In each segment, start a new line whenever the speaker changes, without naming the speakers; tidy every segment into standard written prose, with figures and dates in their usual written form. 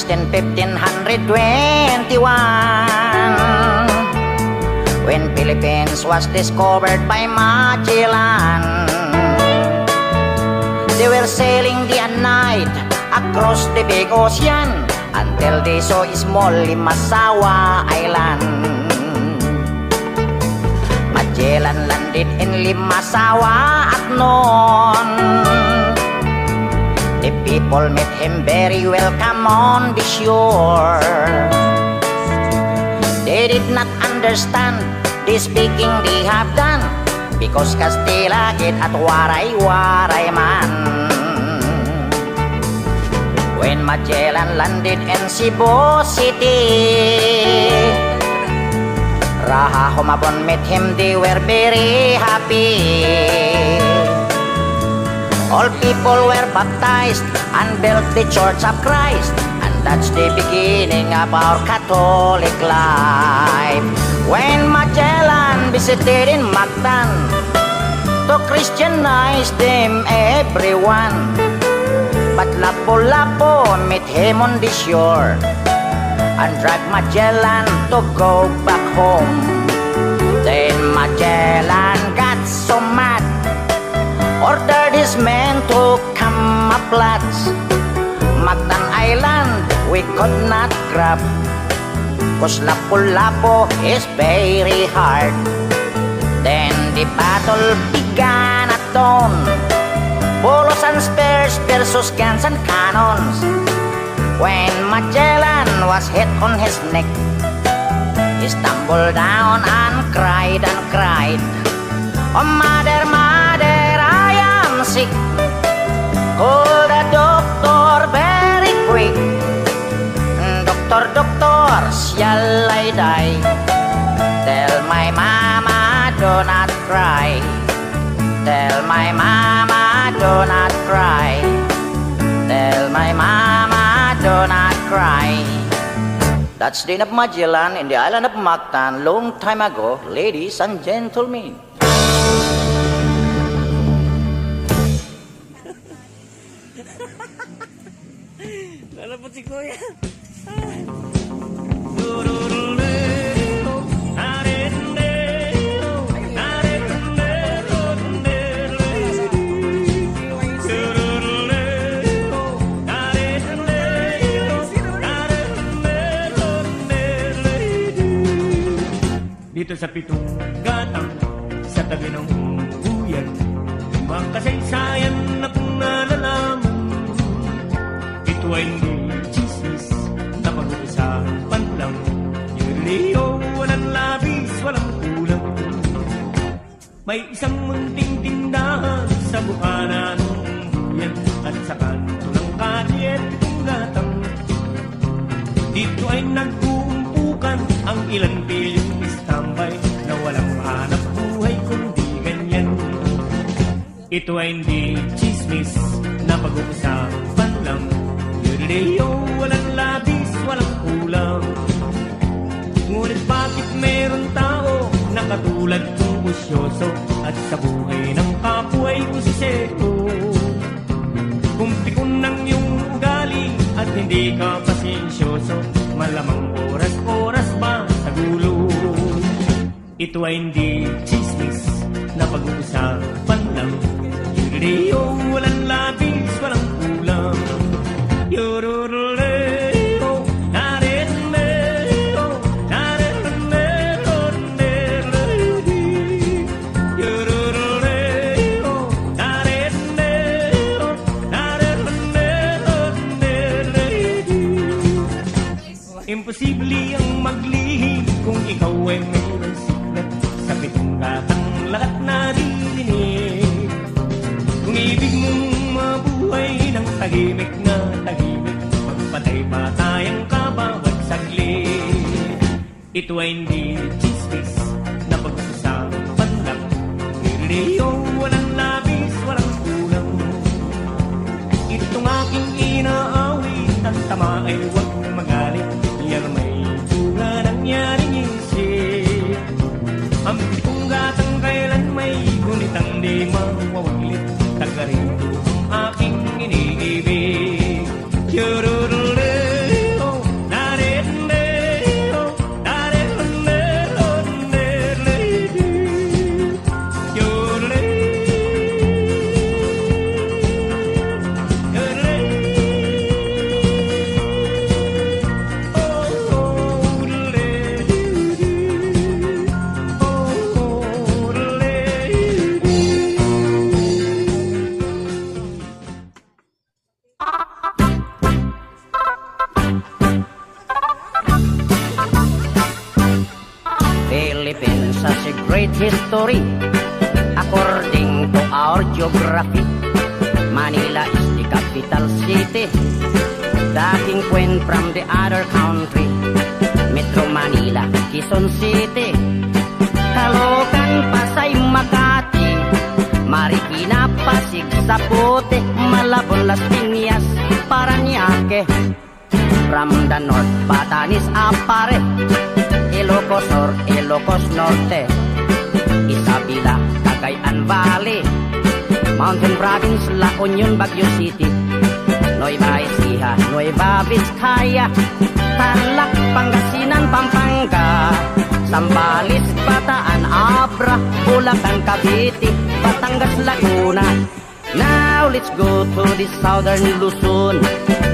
in 1521, when Philippines was discovered by Magellan. They were sailing day and night across the big ocean until they saw a small Limasawa Island. Magellan landed in Limasawa at noon. The people met him very welcome on the shore. They did not understand the speaking they have done, because Kastila git at waray-waray man. When Magellan landed in Cebu City, Raha Humabon met him, they were very happy. All people were baptized and built the Church of Christ, and that's the beginning of our Catholic life. When Magellan visited in Mactan to Christianize them everyone, but Lapu-Lapu met him on the shore and dragged Magellan to go back home. Then Magellan got so mad, ordered his men to come up flats. Mactan Island we could not grab, cause Lapu-Lapu is very hard. Then the battle began at dawn, bolos and spears versus guns and cannons. When Magellan was hit on his neck, he stumbled down and cried and cried, "Oh mother, mother, I am sick. Call the doctor very quick. Doctor, doctor, shall I die? Tell my mama do not cry. Tell my mama do not cry. Tell my mama do not cry." That's the end of Magellan in the island of Mactan long time ago, ladies and gentlemen.
Lalapot si Kuya.
Dito sa pitong gatang, sa tabi ng buyan, mga kasaysayan na kung nalalaman. Ito ay hindi chismis na pag-uusapan lang. Yung Leo, walang labis, walang kulang. May isang munting tindahan sa bukana ng buyan, at sa kanto ng kalye pitong gatang. Dito ay nag-uumpukan ang ilan bilyong tambay na walang hanap buhay kundi ganyan. Ito ay hindi chismis na pag-uusapan lang. Leo, walang labis, walang kulang. Ngunit bakit meron tao na katulad kong busyoso at sa buhay ng kapwa ay busiseto? Kung pikon ng iyong ugali at hindi ka pasensyoso, malamang oras-oras ba sa gulo? Ito ay hindi chismis na pag-uusapan lang. Leo, walang labis, walang kulang. Yororoleo, narenleo, narenleo, yororoleo, narenleo, narenleo. Imposible ang maglihim kung ikaw ay mayroon sikret sa pitong gatang lahat naririnig. Kung ibig mong mabuhay ng tahimik na tahimik, magpatay pa tayong kabawat saglit. Ito ay hindi chismis na pag-usapan lang. Leo, walang labis, walang kulang. Itong aking inaawit, ang tama ay huwag magalit. Yan may bunga nangyaring isip. Ang pitong gatang kailan may gunitang di mawawaglit. Taga rito ang aking iniibig. Yororoleo,
such a great history. According to our geography, Manila is the capital city. The king queen from the other country, Metro Manila, Quezon City, Caloocan, Pasay, Makati, Marikina, Pasig, Zapote, Malabon, Las Piñas, Parañaque. From the north, Batanes, Apare, Ilocos Sur, Ilocos Norte, Isabela, Cagayan Valley, Mountain Province, La Union, Baguio City, Nueva Ecija, Nueva Vizcaya, Tarlac, Pangasinan, Pampanga, Zambales, Bataan, Abra, Bulacan, Cavite, Batangas, Laguna. Now let's go to the southern Luzon,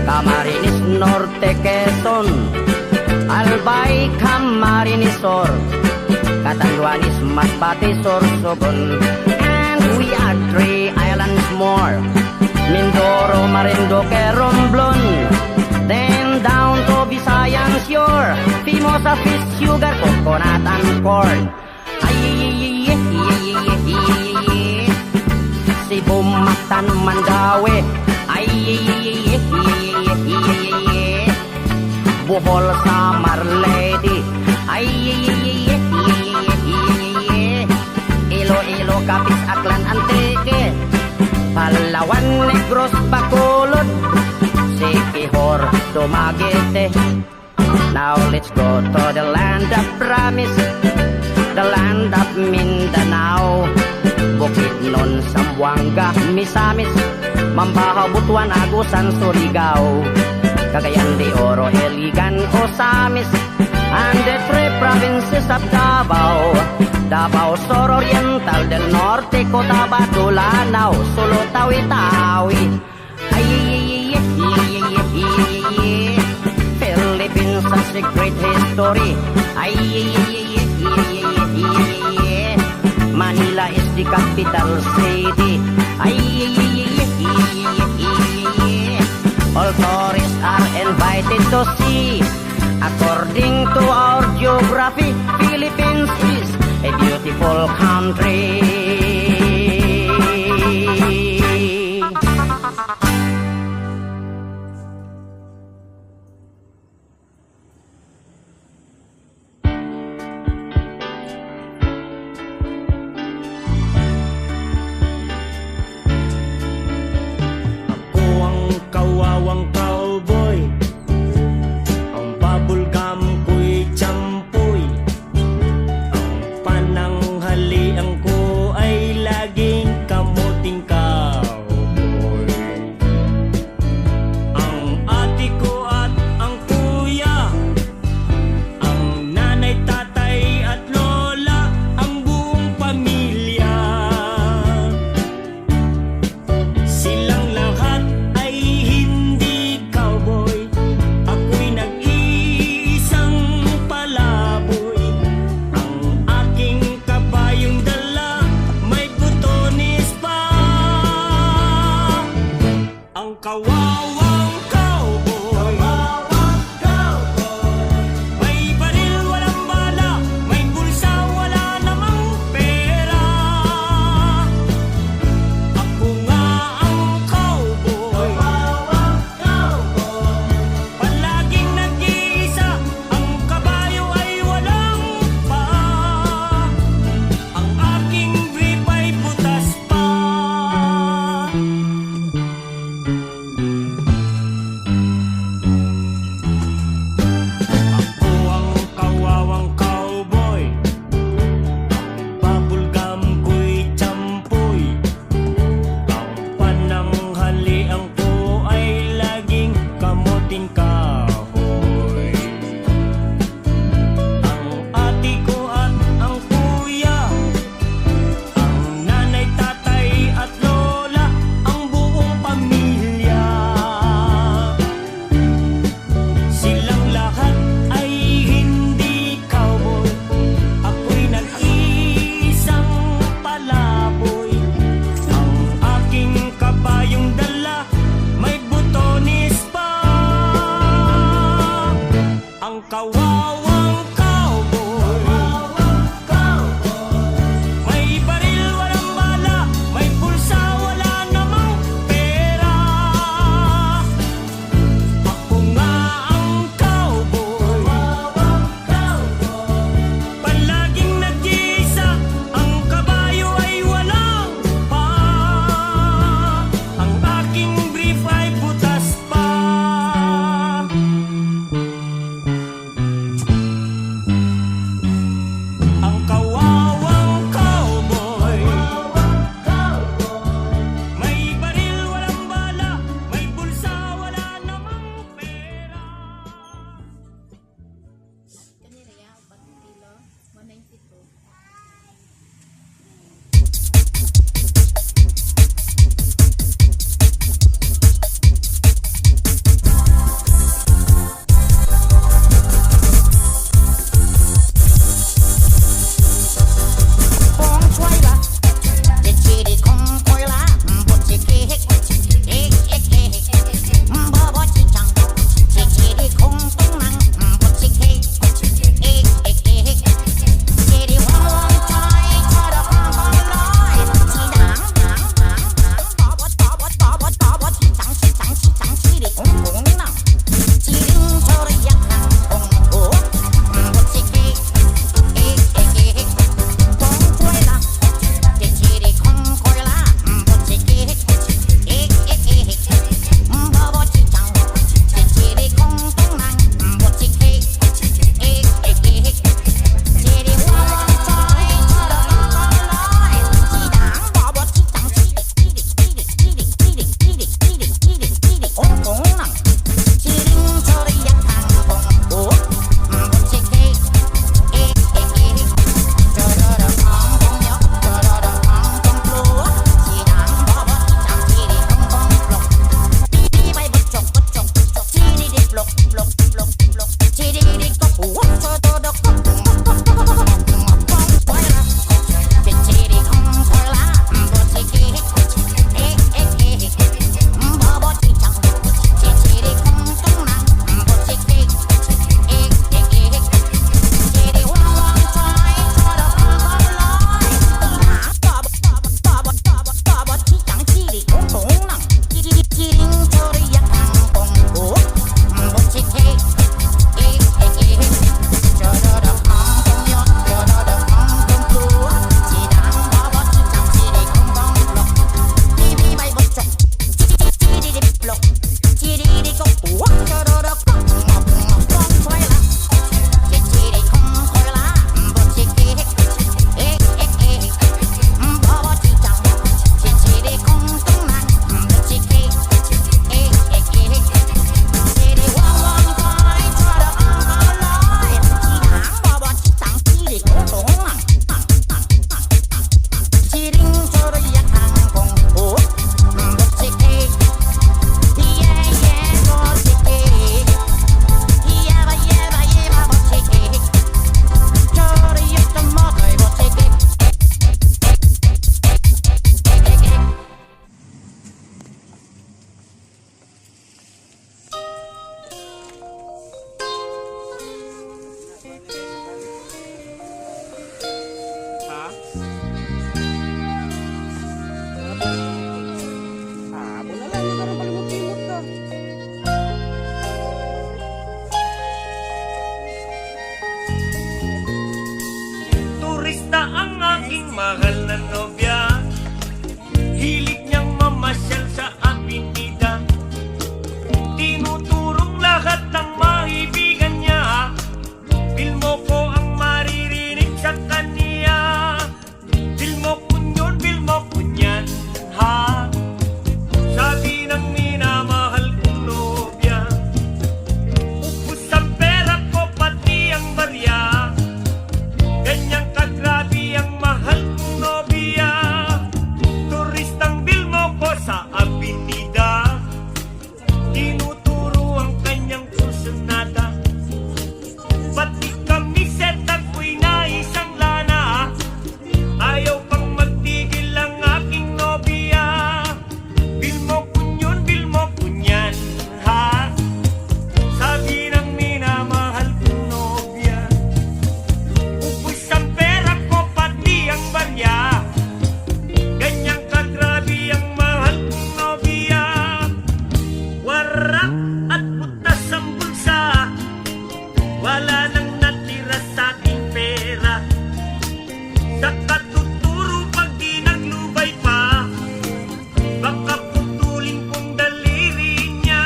Camarines Norte, Quezon, Albay, Camarines Sur, Catanduanes, Masbate, Sorsogon, and we are 3 islands more, Mindoro, Marinduque, Romblon, then down to Visayan shore, Fimosa, fish, sugar, coconut, and corn. Cebu, Mactan, Mandaue, Bohol, Samar, Leyte, Iloilo, Capiz, Aklan, Antique, Palawan, Negros, Bacolod, Siquijor, Dumaguete. Now let's go to the land of promise, the land of Mindanao, Bukidnon, Zamboanga, Misamis, Mambahaw, Butuan, Agusan, Surigao, Cagayan de Oro, Iligan, Osamis, and the 3 provinces of Davao, Davao Sur Oriental, del Norte, Cotabato, Lanao, Sulu, Tawi-Tawi. Philippines has a great history. Manila is the capital city. All tourists are invited to see. According to our geography, Philippines is a beautiful country.
Kawawang cowboy, ang bubblegum ko'y champoy, ang pananghalian ko
Abo na lang, hindi ka rin palimot-limot ka.
Turista ang aking mahal na nobya. Hilig niyang mamasyal sa avenida. Tinuturong lahat ng maibigan niya. Bilmo ko ang maririnig sa kanya. Bilmo ko yun, bilmo ko yan, ha? Sabi ng minamahal kong nobya. Ubus ang pera ko, pati ang barya. Ganyang kagrabe ang mahal kong nobya. Turistang bilmo ko sa avenida. Tinuturo ang kanyang susunada. Pati kami set ako'y naisang lana. Ayaw pang magtigil ang aking nobya. Bilmo ko yun, bilmo ko yan, ha? Sabi ng minamahal kong nobya. Ubus ang pera ko, pati ang barya. Ganyang kagrabe ang mahal kong nobya. Warak at butas ang bulsa. Wala nang natira sa aking pera. Sa katuturo pag di naglubay pa, baka putulin kong daliri niya.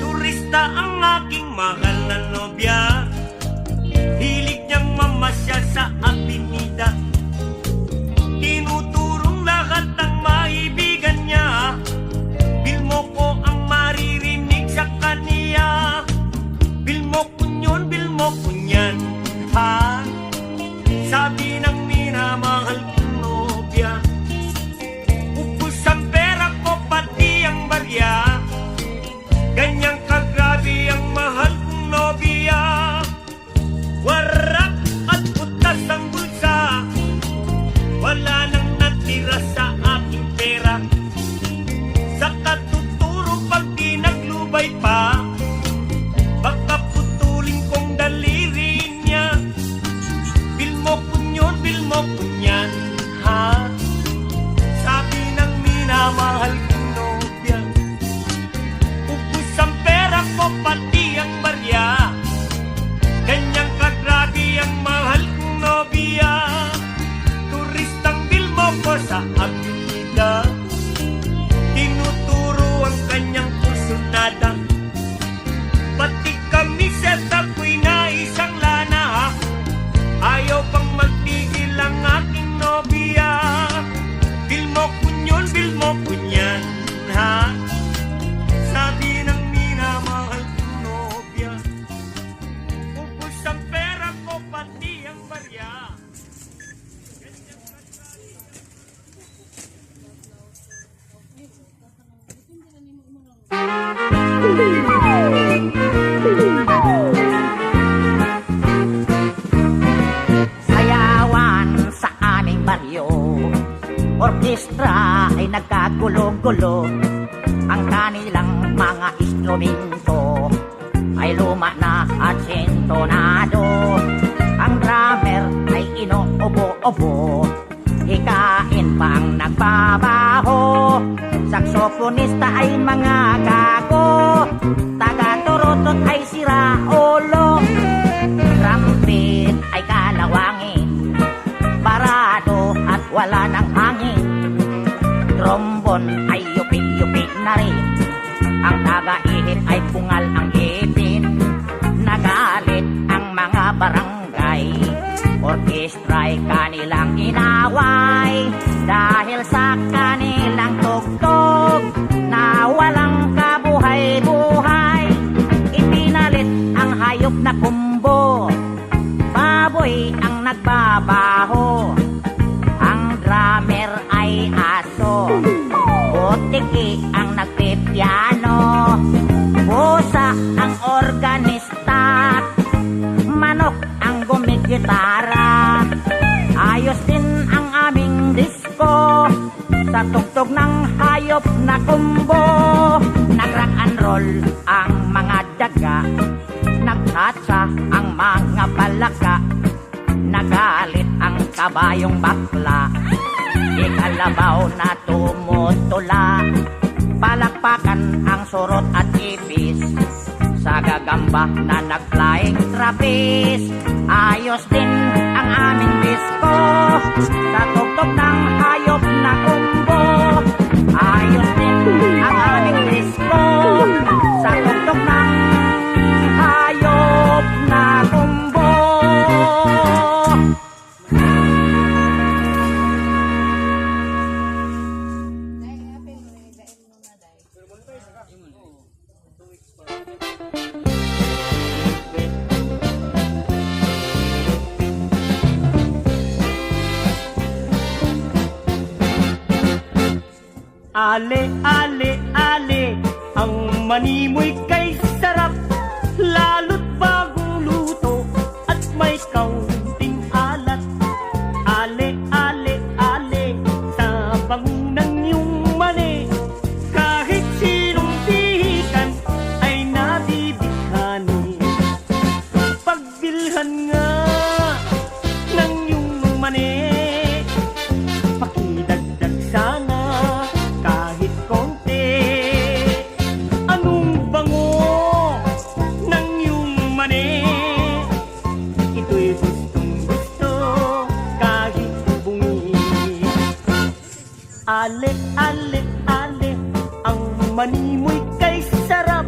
Turista ang aking mahal na nobya. Hilig niyang mamasyal sa avenida. Tinuturong lahat ng maibigan niya. Bilmo ko ang maririnig sa kanya. Bilmo ko yun, bilmo ko yan, ha? Sabi ng minamahal kong nobya. Ubus ang pera ko, pati ang barya. Ganyang kagrabe ang mahal kong nobya. Warak at butas ang bulsa. Wala nang natira sa aking pera. Sa katuturo pag di naglubay pa, baka putulin kong daliri niya. Bilmo ko yun, bilmo ko yan, ha? Sabi ng minamahal kong nobya. Ubus ang pera ko, pati ang barya. Ganyang kagrabe ang mahal kong nobya. Turistang bilmo ko sa avenida. Tinuturo ang kanyang kursunada. Pati kami set ako'y naisang lana. Ayaw pang magtigil ang aking nobya. Bilmo ko yun, bilmo ko yan, ha? Sabi ng minamahal kong nobya. Ubus ang pera ko, pati ang barya.
Sayawan sa aming baryo, orkestra ay nagkagulo-gulo. Ang kanilang mga instrumento ay luma na at sintonado. Ang drummer ay inuubo-ubo, hikain pa ang nagbabaho. Saksofonista ay mga gago, taga-turutot ay sira-ulo. Trumpet ay kalawangin, parado at wala ng hangin. Trombon ay yupi-yupi na rin, ang taga-ihip ay pungal ang ipin. Nagalit ang mga barangay, orkestra'y kanilang inaway. Dahil sa kanilang tugtog na walang kabuhay-buhay, ipinalit ang hayop na kumbo, baboy ang nagbabaho. Ang drummer ay aso, butiki ang nagpipiano. Pusa ang organista, manok ang gumigitara. Ayos din ang aming disco, sa tugtog ng hayop na kumbo. Nag-rock and roll ang mga daga, nagtatsa ang mga palaka. Nagalit ang kabayong bakla, ikalabaw na tumutula. Palakpakan ang surot at ipis, sa gagamba na nag-flying trapeze. Ayos din ang aming disco, sa tugtog ng hayop na kumbo. Ayos din ang aming disco, sa tugtog ng hayop na kumbo.
Ale, ale, ale, ang manimoy kay sarap, lalo't bagong luto at may kaunting alat. Ale, ale, ale, sa bangunang iyong mani, kahit sinong pihikan ay nabibighani. Pagbilhan nga ng iyong mani, pakidagdag sana kahit konti. Anong bango ng iyong mani? Ito'y gustong gusto kahit bungi. Ale, ale, ale, ang mani mo'y kay sarap,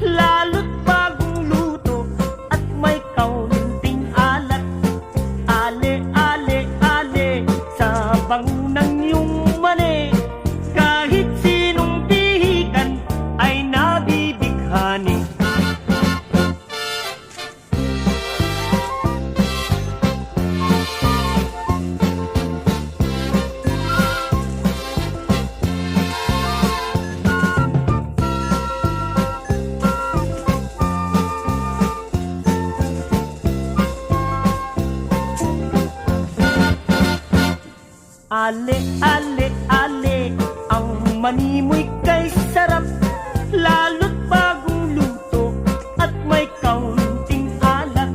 lalo't bagong luto at may kaunting alat. Ale, ale, ale, sa bangunang iyong mani, kahit sinong pihikan ay nabibighani. Ale, ale, ale, ang mani mo'y kay sarap, lalo't bagong luto at may kaunting alat.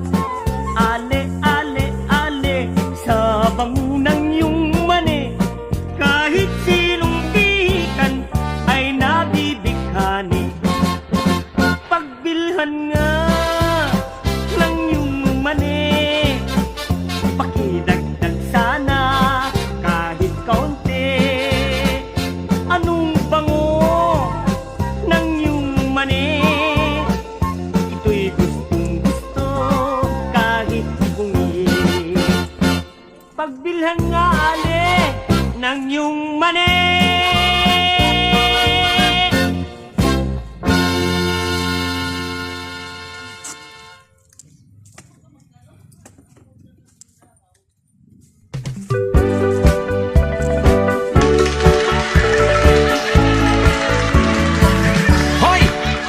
Ale, ale, ale, sa bangunang iyong mani, kahit sinong pihikan ay nabibighani. Pagbilhan nga ng iyong mani, pakidagdag sana kahit kaunti. Anong bango ng iyong mani? Ito'y gustong gusto kahit bungi. Pagbilhan nga ale ng iyong mani.
Hoy!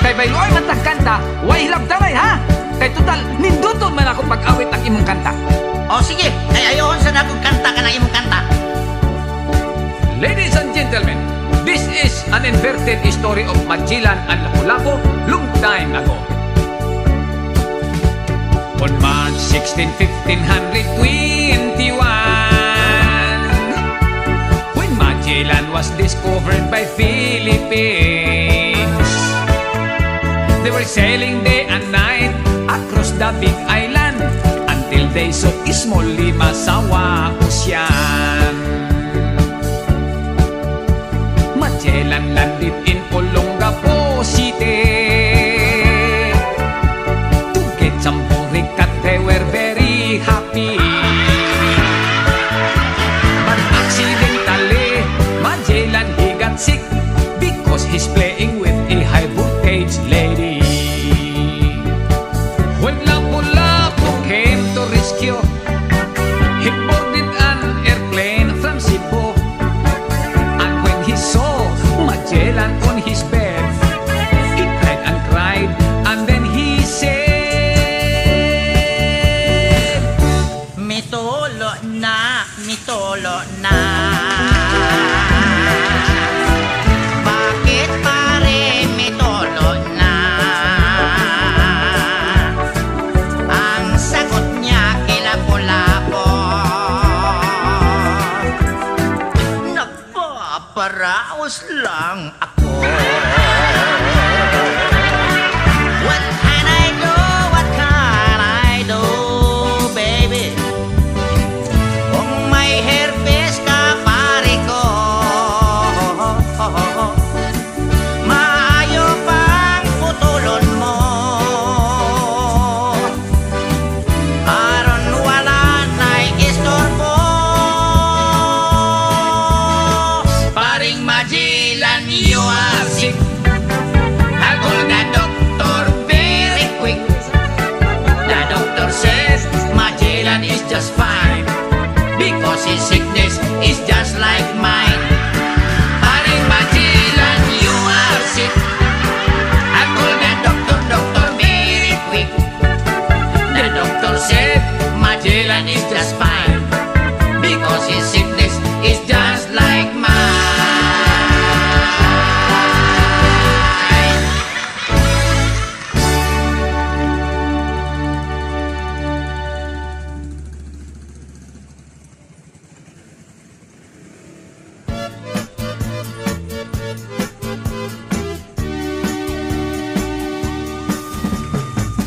Kay bayloy man tag kanta, way hilabtaray ha! Kay total, ninduton man ako pag-awit ang imong kanta.
O sige, kay ayoon sa nakong kanta ka ng imong kanta.
Ladies and gentlemen, this is an inverted story of Magellan and Lapu-Lapu long time ago. On March 16, 1521, when Magellan was discovered by Philippines, they were sailing day and night across the big island until they saw Ismol Limasawa Ocean. Magellan landed in Olongapo City. To get some boricat, they were very happy. But accidentally, Magellan, he got sick because he's playing with a high voltage lady. When Lapu-Lapu came to rescue, he boarded an airplane from Cebu. And when he saw Magellan
Nagtatapos lang ako. What can I do? What can I do, baby? Kung may herpes ka, pare ko, maayo pang putulon mo. Aron wala na'y istorbo.
Paring Magellan, you are sick. Hagol the doctor very quick. The doctor says Magellan is just fine because his sickness is just like mine. Paring Magellan, you are sick. Hagol the doctor very quick. The doctor said Magellan is just fine because his sickness is just like mine.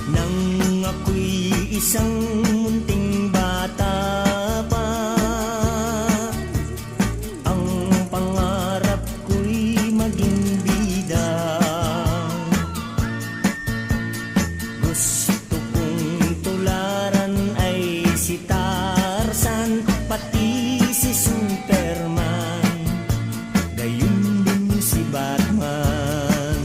Nang ako'y isang munting bata pa, ang pangarap ko'y maging bida. Gusto kong tularan ay si Tarzan, pati si Superman, gayon din si Batman.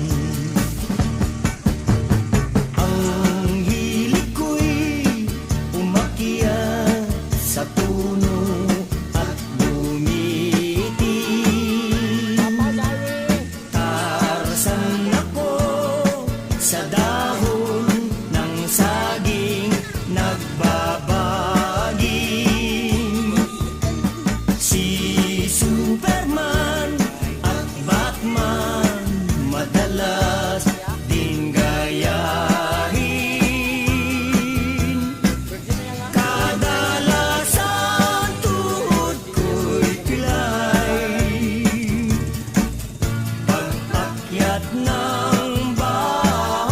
Ang hilig ko'y umakyat sa puno at bumiti. Tarzan ako sa dahon ng saging nagbabaging. Si Superman at Batman madalas din gayahin. Kadalasan tuhod ko'y pilay pag-akyat ng bahay.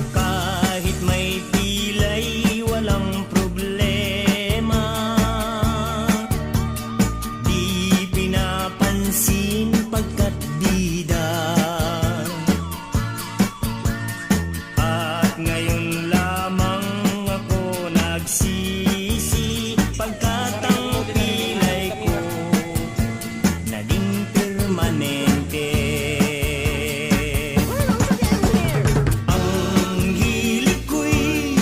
Kahit may pilay, walang problema. Di pinapansin pagkat bida. At ngayon lamang ako nagsisi pagkat ang pilay ko naging permanente. Ang hilig ko'y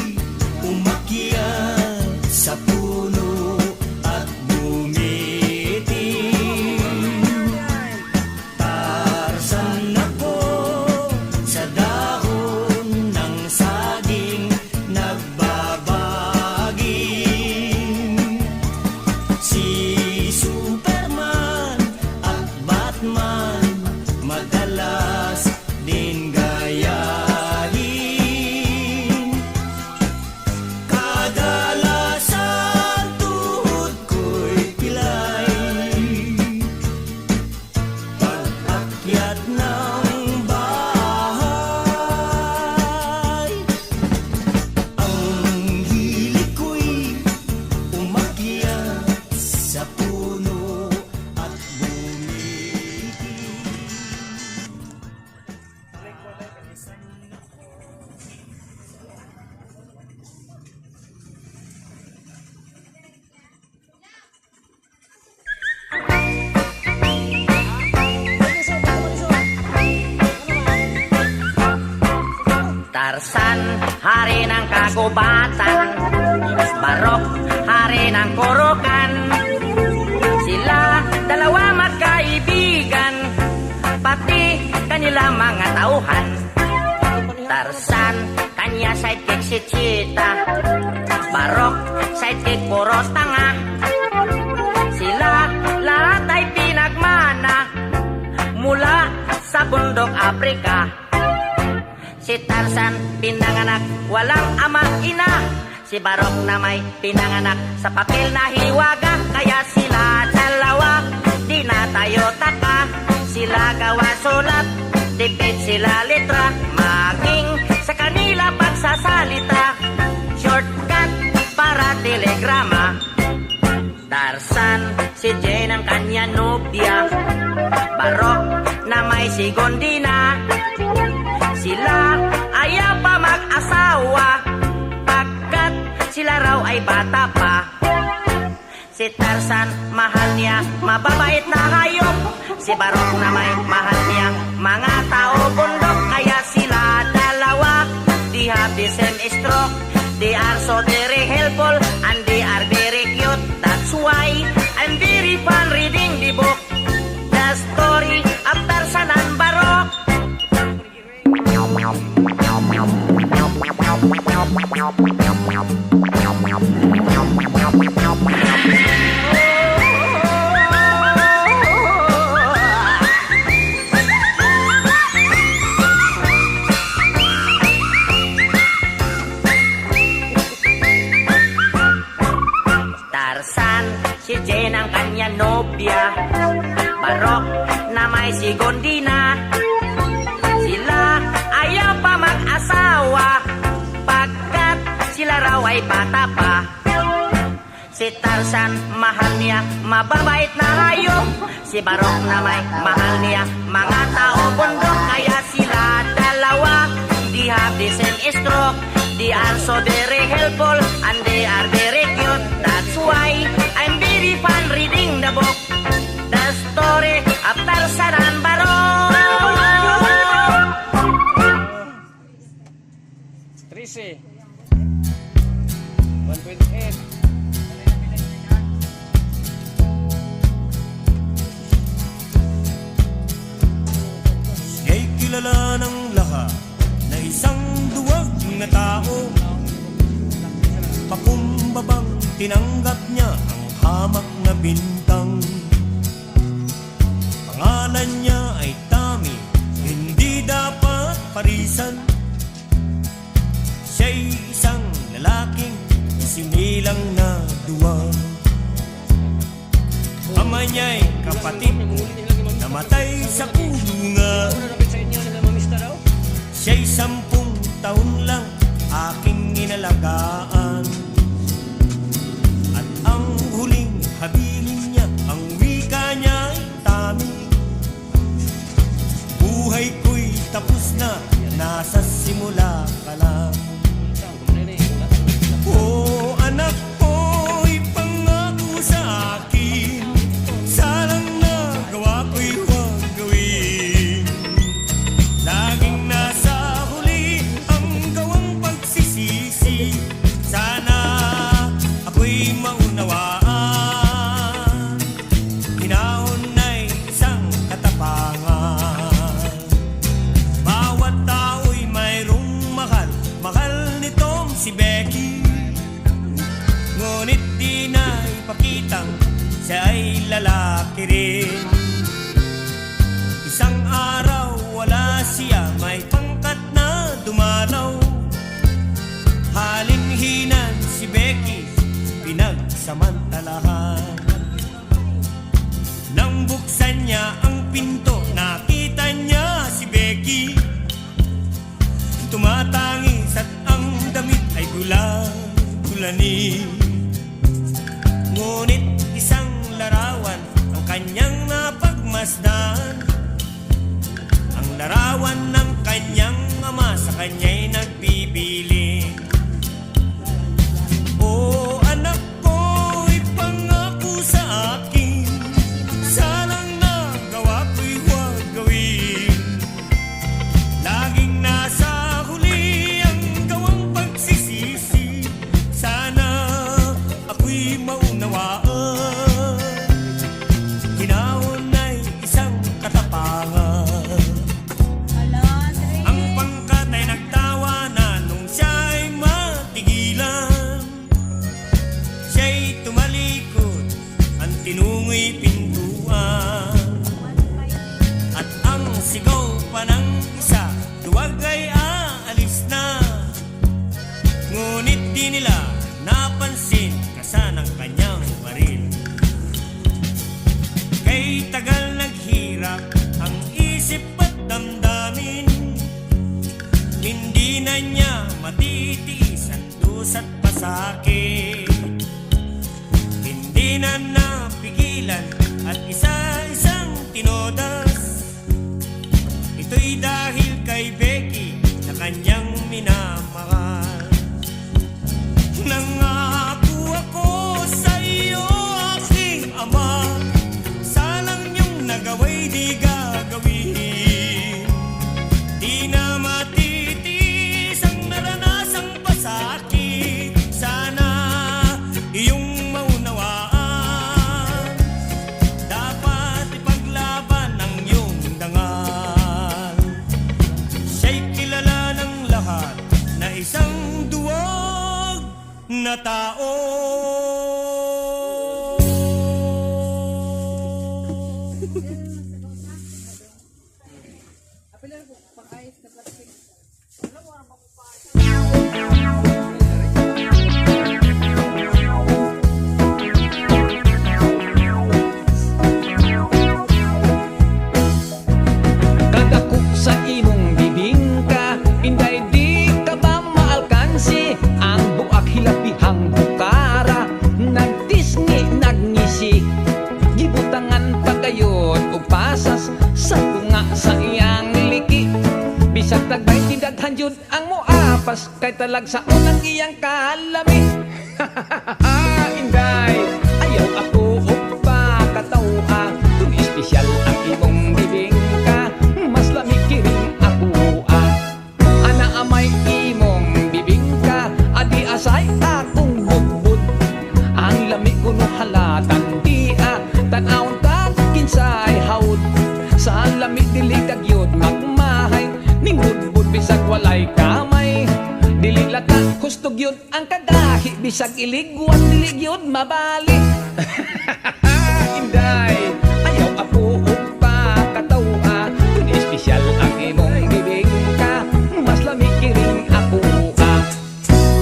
umakyat sa puno at bumiti. Tarzan ako sa dahon ng saging nagbabaging. Si Superman at Batman madalas din gayahin. Kadalasan tuhod ko'y pilay pag-akyat ng bahay. Ang hilig ko'y umakyat sa puno at bumiti.
Tarzan, hari ng kagubatan. Barok, hari ng kurukan. Sila dalawa magkaibigan, pati kanila mga tauhan. Tarzan, kanya sidekick si Cheetah. Barok, sidekick puro tanga. Sila lahat ay pinagmana mula sa bundok Afrika. Si Tarzan pinanganak walang ama ina. Si Barok na may pinanganak sa papel na hiwaga. Kaya sila dalawa di na tayo taka. Sila gawa sulat, tipid sila letra. Maging sa kanila pagsasalita, shortcut para telegrama. Tarzan, si Jane ang kanya nobya. Barok na may si Gondina. Sila ayaw pa mag-asawa pagkat sila raw ay bata pa. Si Tarzan, mahal niya mababait na hayop. Si Barok na may mahal niya mga tao bundok. Kaya sila dalawa, they have the same stroke. They are so very helpful and they are very cute. That's why I'm very fun reading the book, the story of Tarzan and Barok. Tarzan, si Jane ang kanya nobya. Barok na may si Gondina. Sila ayaw pa mag-asawa pagkat sila raw ay bata pa. Si Tarzan, mahal niya mababait na hayop. Si Barok na may mahal niya mga tao bundok. Kaya sila dalawa, they have the same stroke. They are so very helpful and they are very cute. That's why I'm very fun reading the book, the story of Tarzan and Barok.
13. 128.
Siya'y kilala ng lahat na isang duwag na tao. Pakumbabang tinanggap niya ang hamak na bintang. Pangalan niya ay Tommy, hindi dapat parisan. Siya'y isang lalaking sinilang na duwag. Ama niya'y kapatid namatay sa kulungan. Siya'y 10 taon lang aking inalagaan. At ang huling habilin niya, ang wika niya'y Tommy. Buhay ko'y tapos na, nasa simula ka lang. Oh, anak ko'y pangako sa akin, salang nagawa ko'y huwag gawin. Laging nasa huli ang gawang pagsisisi, sana ako'y maunawaan. Hinahon ay isang katapangan. Bawat tao'y mayroong mahal, mahal nitong si Becky. Ngunit di na ipakitang siya ay lalaki rin. Isang araw wala siya, may pangkat na dumanaw. Halinhinan si Becky, pinagsamantalahan. Nang buksan niya ang pinto, nakita niya si Becky. Tumatangis at ang damit ay gula-gulani. Ngunit isang larawan ang kanyang napagmasdan. Ang larawan ng kanyang ama sa kanya'y nagpibili. Oh, anak ko'y pangako sa akin, salang nagawa ko'y huwag gawin. Laging nasa huli ang gawang pagsisisi, sana ako'y maunawaan. Hinahon ay isang katapangan. Ang pangkat ay nagtawa na nung siya'y matigilan. Siya'y tumalikod, ang tinungo'y pintuan. At ang sigaw pa ng isa, duwag ay Di nila napansin kasan ang kanyang baril. Kay tagal naghirap ang isip at damdamin, hindi na niya matitiis ang dus at pasakit. Hindi na napigilan at isa-isang tinodas. Ito'y dahil kay Becky na kanyang minamahal. Nangako ako sa iyo, aking ama, salang niyong nagawa'y di gagawin. Di na matitiis ang naranasang pasakit. Sana iyong maunawaan, dapat ipaglaban ang iyong dangal. Siya'y kilala ng lahat na isang duwag na tao.
Kadako sa imong bibingka, inday di ka ba maalkansi? Ang buak hilapihang bukara, nagtisngi nagngisi. Gibutangan pagayod o pasas sa tunga sa iyang liki. Bisag tagbay tidaghan yun ang muapas, kay talag sa unang iyang kalami. Inday, ayaw ako o pakatawa, kung espesyal ang imong bibingka, mas lamig kiring ako ana amay imong bibingka, adi asay akong budbud. Ang lamig ko no halatan di tanawon ta kinsay haud. Sa lamig dili dagyod magmahay, ning budbud bisag walay kamay. Dili lata hustog yun ang kadahi, bisag iligwan dili yun mabali. Inday, ayaw ako o pakatawa, kung espesyal ang imong bibingka, mas lamig kiring ako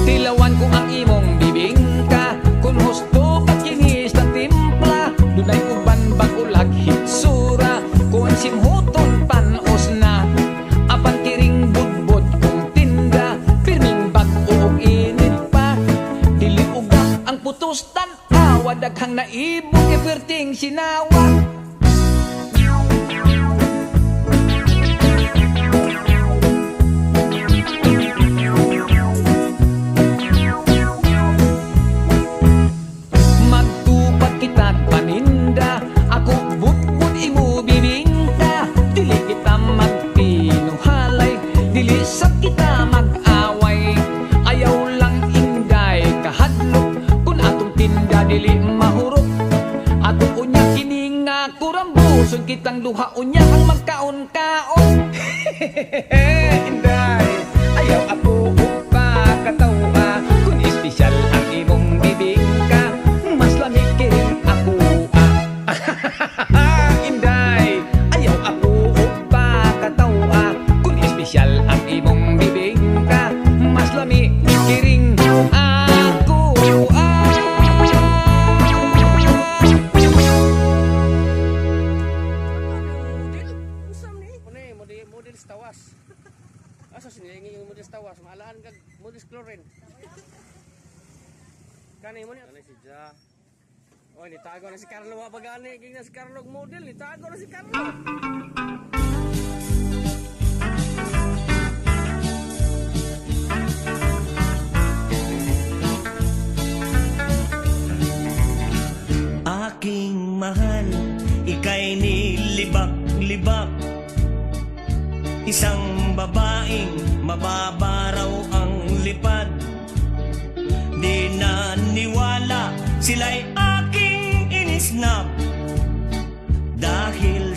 Tilawan ko ang imong bibingka, kung husto pakinis na timpla, dunay uban bagulag hitsura, kung simhuton panos na, apan kiring budbod kong tinda, pirming bag-o init pa, dili ugap ang putos tan-awa, daghang naibog iperting sinawa. Magtupad kita'y paninda, ako budbud imo bibingka, dili kita magpinuhalay, dili sa kita mag-away. Ayaw lang inday kahadlok, kung atong tinda dili mahurot. Ato unya kini nga kurambuson, kitang duha unya ang magkaon-kaon. Inday, ayaw ako pakatawa, kung espesyal ang imong bibingka, mas lamig kiring ako Inday, ayaw ako pakatawa, kung espesyal ang imong bibingka, mas lamig kiring ako
Model tawas. Asa siningi yung model tawas, maalaan kag model chlorine. Kani mo ni si Ja. Oh, nitago na si Carlo wa pagani, gigna si Carlo model, nitago na si Carlo.
Aking mahal, ika'y nilibak-libak, isang babaeng mababaraw ang lipa.